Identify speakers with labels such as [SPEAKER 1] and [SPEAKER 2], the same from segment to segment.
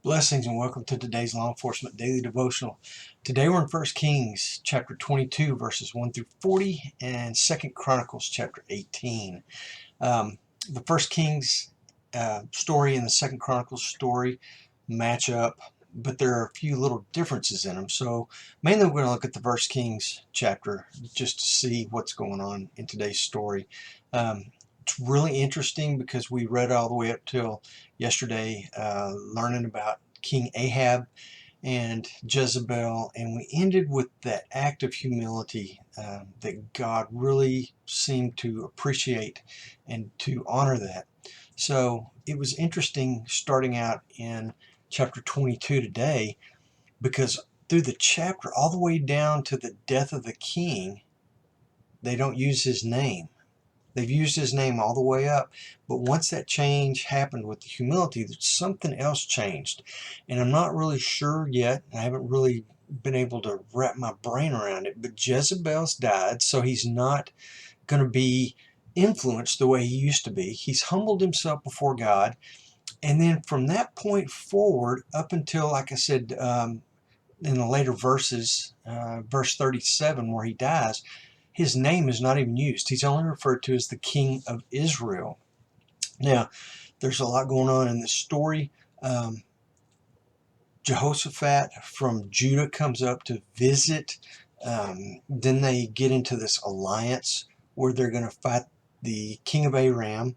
[SPEAKER 1] Blessings and welcome to today's Law Enforcement Daily Devotional. Today we're in 1 Kings chapter 22 verses 1 through 40 and 2 Chronicles chapter 18. The 1 Kings story and the 2 Chronicles story match up, but there are a few little differences in them. So mainly we're going to look at the 1 Kings chapter just to see what's going on in today's story. It's really interesting because we read all the way up till yesterday, learning about King Ahab and Jezebel, and we ended with that act of humility that God really seemed to appreciate and to honor that. So it was interesting starting out in chapter 22 today, because through the chapter all the way down to the death of the king, they don't use his name. They've used his name all the way up, but once that change happened with the humility, something else changed. And I'm not really sure yet. I haven't really been able to wrap my brain around it, but Jezebel's died, so he's not going to be influenced the way he used to be. He's humbled himself before God, and then from that point forward, up until, like I said, in the later verses, verse 37, where he dies, his name is not even used. He's only referred to as the King of Israel. Now, there's a lot going on in this story. Jehoshaphat from Judah comes up to visit. Then they get into this alliance where they're going to fight the king of Aram,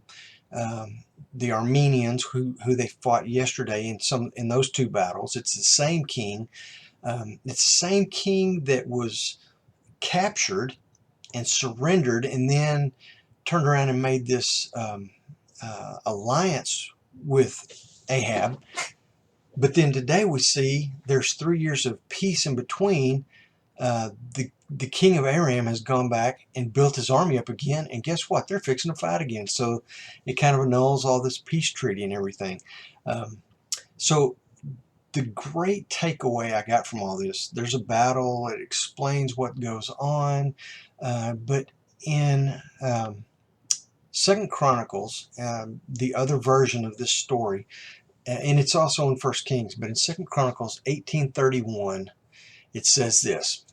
[SPEAKER 1] the Armenians who they fought yesterday in those two battles. It's the same king. It's the same king that was captured and surrendered and then turned around and made this alliance with Ahab. But then today we see there's 3 years of peace in between. The king of Aram has gone back and built his army up again, and guess what? They're fixing to fight again. So it kind of annuls all this peace treaty and everything. So the great takeaway I got from all this, there's a battle, it explains what goes on, but in 2 Chronicles, the other version of this story, and it's also in 1 Kings, but in 2 Chronicles 18:31, it says this: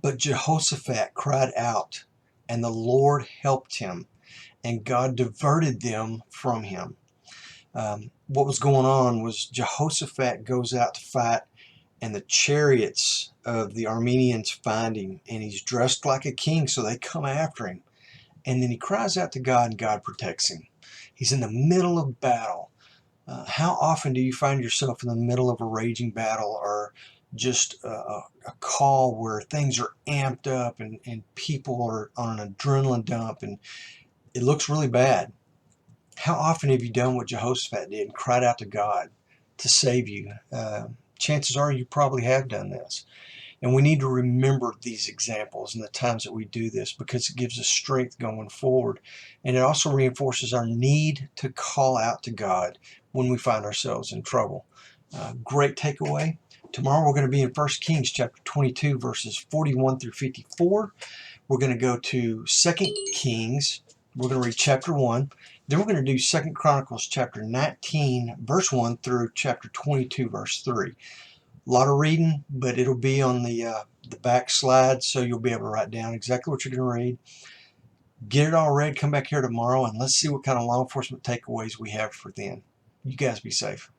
[SPEAKER 1] "But Jehoshaphat cried out, and the Lord helped him, and God diverted them from him." What was going on was Jehoshaphat goes out to fight, and the chariots of the Armenians find him, and he's dressed like a king, so they come after him. And then he cries out to God, and God protects him. He's in the middle of battle. How often do you find yourself in the middle of a raging battle, or just a call where things are amped up and people are on an adrenaline dump and it looks really bad? How often have you done what Jehoshaphat did and cried out to God to save you? Chances are you probably have done this. And we need to remember these examples and the times that we do this, because it gives us strength going forward. And it also reinforces our need to call out to God when we find ourselves in trouble. Great takeaway. Tomorrow we're going to be in 1 Kings chapter 22 verses 41 through 54. We're going to go to 2 Kings. We're going to read chapter 1. Then we're going to do 2 Chronicles chapter 19 verse 1 through chapter 22 verse 3. A lot of reading, but it'll be on the back slide, so you'll be able to write down exactly what you're going to read. Get it all read. Come back here tomorrow, and let's see what kind of law enforcement takeaways we have for then. You guys be safe.